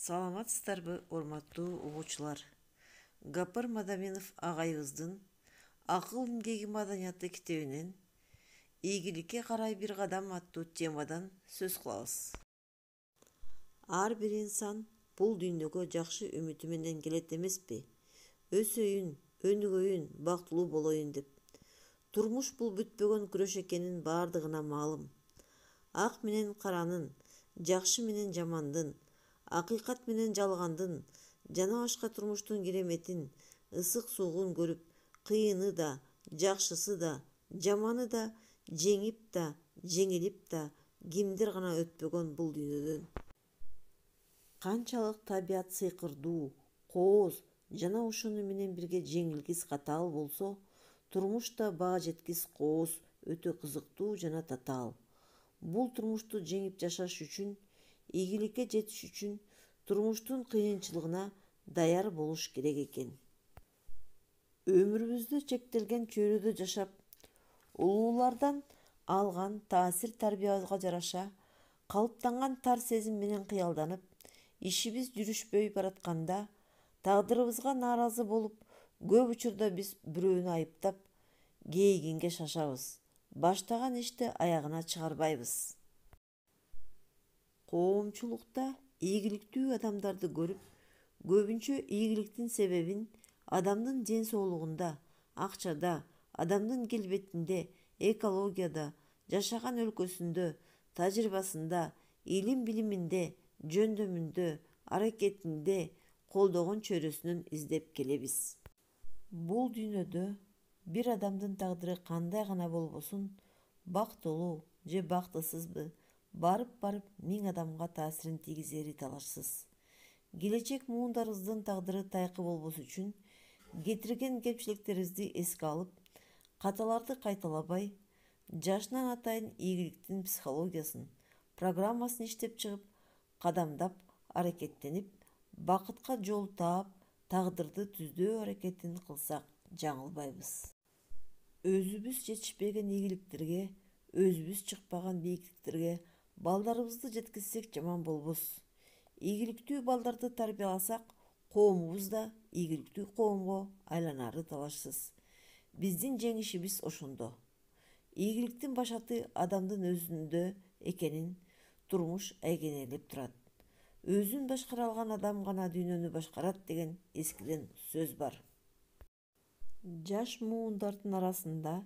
Саламатсыздарбы, урматтуу угуучулар. Гапар Мадаминов агайыбыздын «Акыл эмгеги маданияты» китебинен «Ийгиликке карай бир кадам» аттуу темадан сөз кылабыз. Ар бир инсан бул дүйнөгө жакшы үмүтү менен келет эмеспи? Өсөйүн, өнүгөйүн, бактылуу болоюн деп. Турмуш бул бүтпөгөн күрөш экенин бардыгына маалым. Ак менен каранын, жакшы менен жамандын, акыйкат менен жалгандын, жана башка турмуштун кереметин, ысык суугун көрүп, кыйыны да, жакшысы да, жаманы да, жеңип да, жеңилип да, кимдир гана өтпөгөн бул дүйнөдөн. Канчалык табият сыйкырдуу, кооз жана ошону менен бирге жеңилгис катаал болсо, турмуш да баа жеткис кооз, өтө кызыктуу жана татаал. Бул турмушту жеңип жашаш үчүн, ийгиликке жетиш үчүн турмуштун кыйынчылыгына даяр болуш керек экен. Өмүрүбүздө чектелген чөйрөдө жашап, улуулардан алган таасир тарбиябызга жараша калыптанган тар сезим менен кыялданып, ишибиз жүрүшпөй баратканда, тагдырыбызга нааразы болуп, көп учурда биз бирөөнү айыптап, кейигинге шашабыз. Баштаган ишти аягына чыгарбайбыз. Коомчулукта ийгиликтүү адамдарды көрүп, көбүнчө ийгиликтин себебин адамдын ден соолугунда, акчада, адамдын келбетинде, экологияда, жашаган өлкөсүндө, тажрыйбасында, илим-билиминде, жөндөмүндө, аракетинде, колдогон чөйрөсүнөн издеп келебиз. Бул дүйнөдө бир адамдын тагдыры кандай гана болбосун, бактылуу же бактысызбы, барып миң адамга таасирин тийгизери талашсыз. Келечек муундарыбыздын тагдыры тайкы болбош үчүн кетирген кемчиликтерибизди эске алып, каталарды кайталабай, жашынан атайын ийгиликтин психологиясын, программасын иштеп чыгып, кадамдап, аракеттенип, бакытка жол таап, тагдырды түздөө аракетин кылсак жаңылбайбыз. Өзүбүз жетишпеген ийгиликтерге, өзүбүз чыкпаган бийиктиктерге балдарыбызды жеткизсек жаман болбос. Ийгиликтүү балдарды тарбияласак, коомубуз да ийгиликтүү коомго айланары талашсыз. Биздин жеңишибиз ошондо. Ийгиликтин башаты адамдын өзүндө экенин турмуш айгинелеп турат. Өзүн башкара алган адам гана дүйнөнү башкарат деген эскиден сөз бар. Жаш муундардын арасында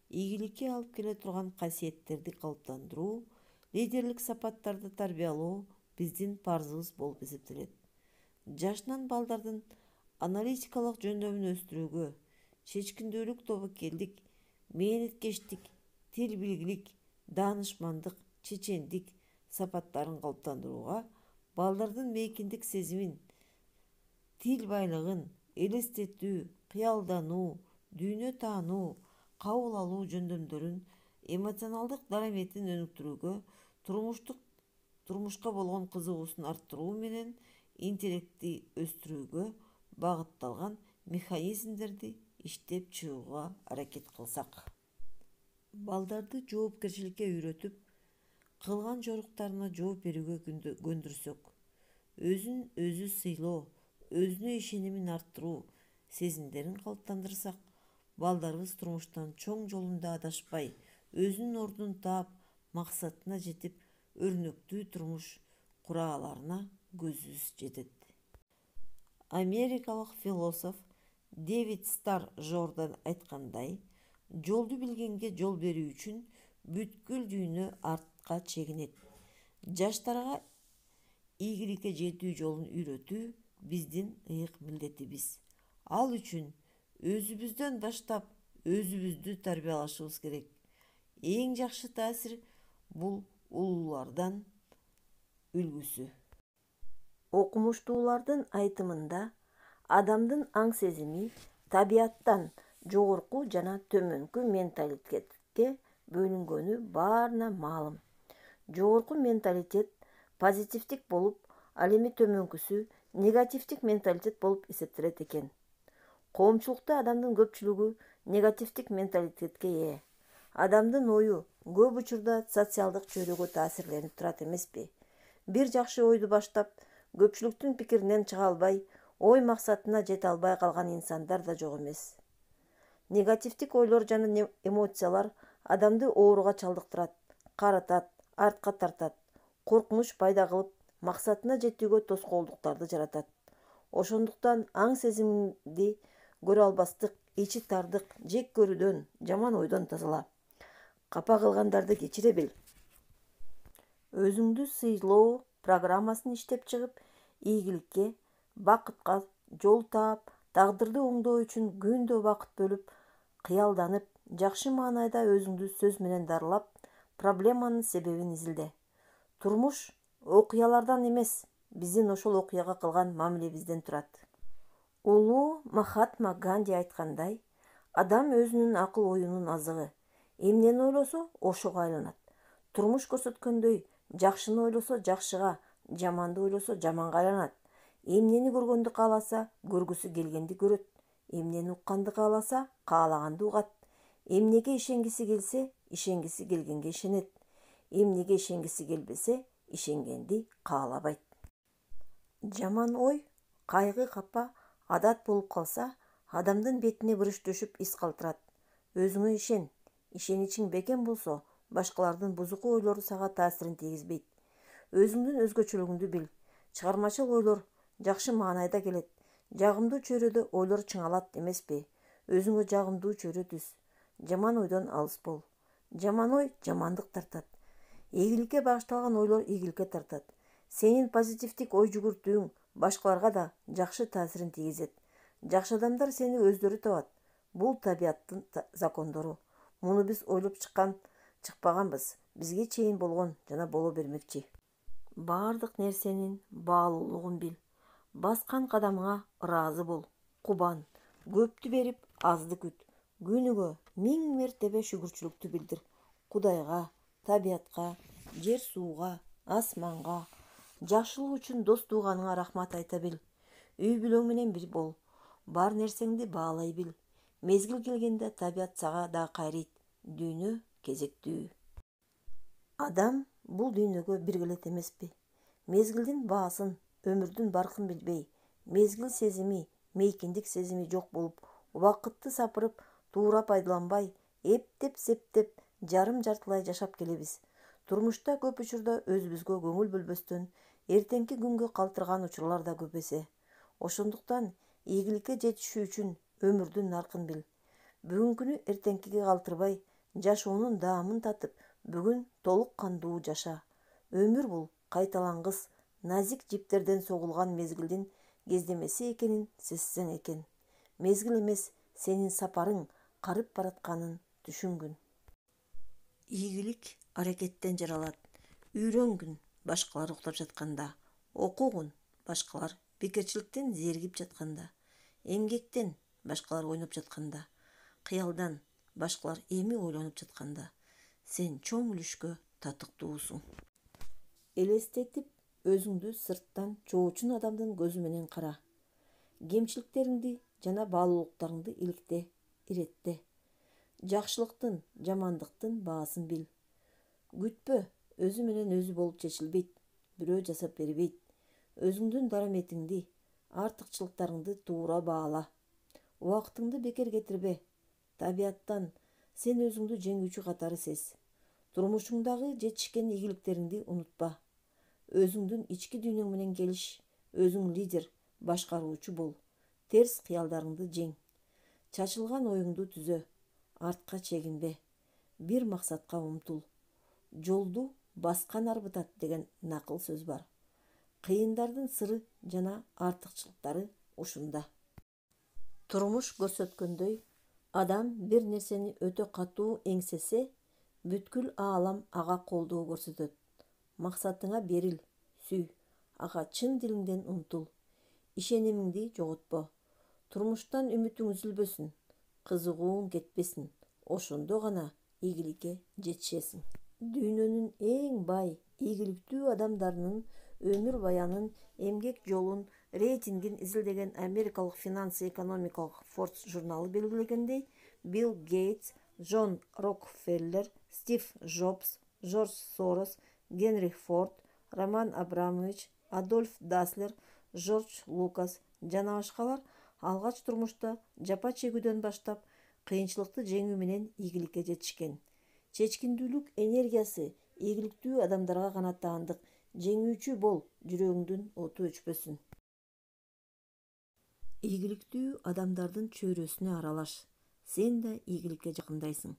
ийгиликке алып келе турган касиеттерди калыптандыруу, лидерлик сапаттарды тарбиялоо биздин парзыбыз болуп эсептелет. Жашынан балдардын аналитикалык жөндөмүн өстүрүүгө, чечкиндүүлүк, тобокелдик, мээнеткештик, тил билгилик, даанышмандык, чечендик сапаттарын калыптандырууга, балдардын мейкиндик сезимин, тил байлыгын, элестетүү, кыялдануу, дүйнө таануу, кабыл алуу жөндөмдөрүн, эмоционалдык дараметин өнүктүрүүгө, турмушка болгон кызыгуусун арттыруу менен интеллектти өстүрүүгө багытталган механизмдерди иштеп чыгууга аракет кылсак. Балдарды жоопкерчиликке үйрөтүп, кылган жоруктарына жооп берүүгө көндүрсөк, өзүн өзү сыйлоо, өзүнө ишенимин арттыруу сезимдерин калыптандырсак, балдарыбыз турмуштан чоң жолунда адашпай, өзүнүн ордун таап, максатына жетип, өрнөктүү турмуш кура аларына көзүбүз жетет. Америкалык философ Дэвид Стар Жордан айткандай, жолду билгенге жол берүү үчүн бүткүл дүйнө артка чегинет. Жаштарга ийгиликке жетүү жолун үйрөтүү биздин ыйык милдетибиз. Ал үчүн өзүбүздөн баштап өзүбүздү тарбиялашыбыз керек. Эң жакшы таасир бул улуулардан үлгүсү. Окумуштуулардын айтымында, адамдын аң сезими табияттан жогорку жана төмөнкү менталитетке бөлүнгөнү баарына маалым. Жогорку менталитет позитивдик болуп, ал эми төмөнкүсү негативдик менталитет болуп эсептелет экен. Коомчулукта адамдын көпчүлүгү негативдик менталитетке ээ. Адамдын ою көп учурда социалдык чөйрөгө таасирленип турат эмеспи? Бир жакшы ойду баштап, көпчүлүктүн пикиринен чыга албай, ой максатына жете албай калган инсандар да жок эмес. Негативдик ойлор жана эмоциялар адамды ооруга чалдыктырат, карытат, артка тартат, коркунуч пайда кылып, максатына жетүүгө тоскоолдуктарды жаратат. Ошондуктан аң сезимди көрө албастык, ичи тардык, жек көрүүдөн, жаман ойдон тазала. Капа кылгандарды кечире бил. Өзүңдү сыйлоо программасын иштеп чыгып, ийгиликке, бакытка жол таап, тагдырды оңдоо үчүн күндө убакыт бөлүп, кыялданып, жакшы маанайда өзүңдү сөз менен дарылап, проблеманын себебин изилде. Турмуш окуялардан эмес, биздин ошол окуяга кылган мамилебизден турат. Улуу Махатма Ганди айткандай, адам өзүнүн акыл оюнун азыгы. Эмнени ойлосо, ошого айланат. Турмуш көрсөткөндөй, жакшыны ойлосо жакшыга, жаманды ойлосо жаманга айланат. Эмнени көргөндү кааласа, көргүсү келгенди көрөт. Эмнени укканды кааласа, каалаганды угат. Эмнеге ишенгиси келсе, ишенгиси келгенге ишенет. Эмнеге ишенгиси келбесе, ишенгенди каалабайт. Жаман ой, кайгы, капа адат болуп калса, адамдын бетине бырыш төшүп ис калтырат. Өзүңө ишен. Ишеничиң бекем болсо, башкалардын бузуку ойлору сага таасирин тийгизбейт. Өзүңдүн өзгөчөлүгүңдү бил. Чыгармачыл ойлор жакшы маанайда келет. Жагымдуу чөйрөдө ойлор чыңалат эмеспи? Өзүңө жагымдуу чөйрө түз. Жаман ойдон алыс бол. Жаман ой жамандык тартат. Ийгиликке багышталган ойлор ийгиликке тартат. Сенин позитивдик ой жүгүртүүң башкаларга да жакшы таасирин тийгизет. Жакшы адамдар сени өздөрү табат. Бул табияттын закондору. Муну биз ойлоп чыкпаганбыз. Бизге чейин болгон жана боло бермекчи. Баардык нерсенин баалуулугун бил. Баскан кадамыңа ыраазы бол. Кубан. Көптү берип, азды күт. Күнүгө 1000 мертебе шүгүрчүлүктү билдир. Кудайга, табиятка, жер сууга, асманга, жакшылык үчүн дос тууганыңа рахмат айта бил. Үй бүлөң менен бир бол. Бар нерсеңди баалай бил. Мезгил келгенде табият сага да кайрыйт. Дүйнө кезектүү. Адам бул дүйнөгө биргелет эмеспи? Мезгилдин баасын, өмүрдүн баркын билбей, мезгил сезими, мейкиндик сезими жок болуп, убакытты сапырып, туура пайдаланбай, эптеп-септеп, жарым-жартылай жашап келебиз. Турмушта көп учурда өзүбүзгө көңүл бөлбөстөн, эртеңки күнгө калтырган учурлар да көп эсе. Ошондуктан ийгиликке жетишүү үчүн өмүрдүн наркын бил. Бүгүнкүнү эртеңкиге калтырбай, жашоонун даамын татып, бүгүн толук кандуу жаша. Өмүр бул кайталангыс, назик жиптерден согулган мезгилдин кездемеси экенин сезсең экен. Мезгил эмес, сенин сапарың карып баратканын түшүнгүн. Ийгилик аракеттен жаралат. Үйрөнгүн башкалар уктап жатканда. Окугун башкалар бекерчиликтен зеригип жатканда. Эмгектен башкалар ойноп жатканда. Кыялдан башкалар эми ойлонуп жатканда. Сен чоң үлүшкө татыктуусуң. Элестетип, өзүңдү сырттан чоочун адамдын көзү менен кара. Кемчиликтериңди жана баалуулуктарыңды иликте, иретте. Жакшылыктын, жамандыктын баасын бил. Күтпө, өзү менен өзү болуп чечилбейт, бирөө жасап бербейт. Өзүңдүн дараметиңди, артыкчылыктарыңды туура баала. Убактыңды бекер кетирбе. Табияттан сен өзүңдү жеңүүчү катары сез. Турмушуңдагы жетишкен ийгиликтериңди унутпа. Өзүңдүн ички дүйнөң менен келиш. Өзүң лидер, башкаруучу бол. Терс кыялдарыңды жең. Чачылган оюңду түзө. Артка чегинбе. Бир максатка умтул. Жолду баскан арбытат деген накыл сөз бар. Кыйындардын сыры жана артыкчылыктары ушунда. Турмуш көрсөткөндөй, адам бир нерсени өтө катуу эңсесе, бүткүл аалам ага колдоо көрсөтөт. Максатыңа берил, сүй, ага чын дилиңден умтул. Ишенимиңди жоготпо. Турмуштан үмүтүң үзүлбөсүн, кызыгууң кетпесин. Ошондо гана ийгиликке жетишесиң. Дүйнөнүн эң бай, ийгиликтүү адамдарынын өмүр баянын, эмгек жолун, рейтингин изилдеген Америкалык финансы-экономикалык Forbes журналы белгилегендей, Билл Гейтс, Джон Рокфеллер, Стив Джобс, Жорж Сорос, Генри Форд, Роман Абрамович, Адольф Даслер, Жорж Лукас жана башкалар алгач турмушта жапа чегүүдөн баштап кыйынчылыкты жеңүү менен ийгиликке жетишкен. Чечкиндүүлүк энергиясы ийгиликтүү адамдарга гана таандык. Жеңүүчү бол, жүрөгүңдүн оту өчпөсүн. Ийгиликтүү адамдардын чөйрөсүнө аралаш. Сен да ийгиликке жакындайсың.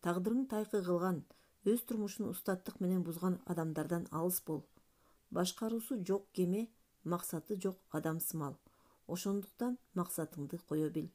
Тагдырын тайкы кылган, өз турмушун устаттык менен бузган адамдардан алыс бол. Башкаруусу жок кеме, максаты жок адам сымал. Ошондуктан максатыңды кое бил.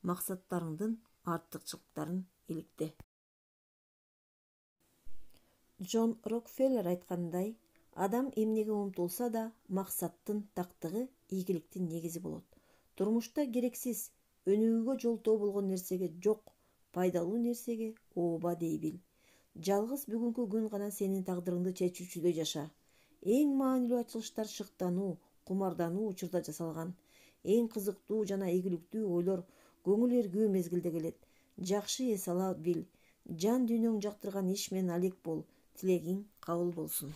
Максаттарыңдын артыкчылыктарын иликте. Джон Рокфеллер айткандай, адам эмнеге умтулса да, максаттын тактыгы ийгиликтин негизи болот. Турмушта керексиз, өнүгүүгө жолтоо болгон нерсеге жок, пайдалуу нерсеге ооба дей бил. Жалгыз бүгүнкү күн гана сенин тагдырыңды чечүүчүдөй жаша. Эң маанилүү ачылыштар шыктануу, кумардануу учурда жасалган. Эң кызыктуу жана ийгиликтүү ойлор көңүл эргүү мезгилде келет. Жакшы эс ала бил. Жан дүйнөң жактырган иш менен алек бол. Тилегиң кабыл болсун.